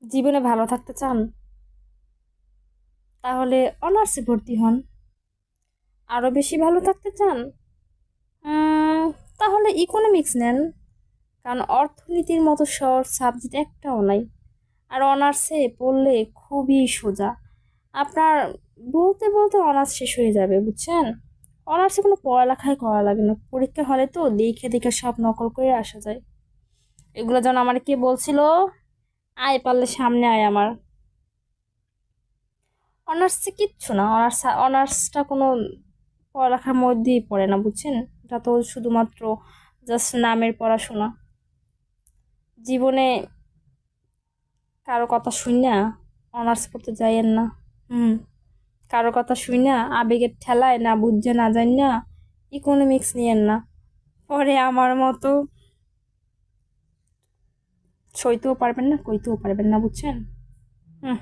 জীবনে ভালো থাকতে চান? তাহলে অনার্সে ভর্তি হন। আরো বেশি ভালো থাকতে চান? উম, তাহলে ইকোনমিক্স নেন। কারণ অর্থনীতির মতো সহজ সাবজেক্ট একটাও নাই। আর অনার্সে পড়লে খুবই সোজা। আপনার বলতে বলতে অনার্স শেষ হয়ে যাবে, বুঝছেন? অনার্সে কোনো পড়ালেখাই করা লাগে না, পরীক্ষা হলে তো দেখে দেখে সব নকল করে আসা যায়। এগুলো যেন আমার কে বলছিল, আয় পারলে সামনে আয় আমার। অনার্সে কিচ্ছু না, অনার্সটা কোনো পড়ালেখার মধ্যেই পড়ে না, বুঝছেন? এটা তো শুধুমাত্র জাস্ট নামের পড়াশোনা। জীবনে কারো কথা শুই না অনার্স পড়তে যাইয়েন না। হুম, কারো কথা শুই না আবেগের ঠেলায় না বুঝছে না জানি না ইকোনমিক্স নিয়েন না। পরে আমার মতো সইতেও পারবেন না, কইতেও পারবেন না, বুঝছেন? হুম।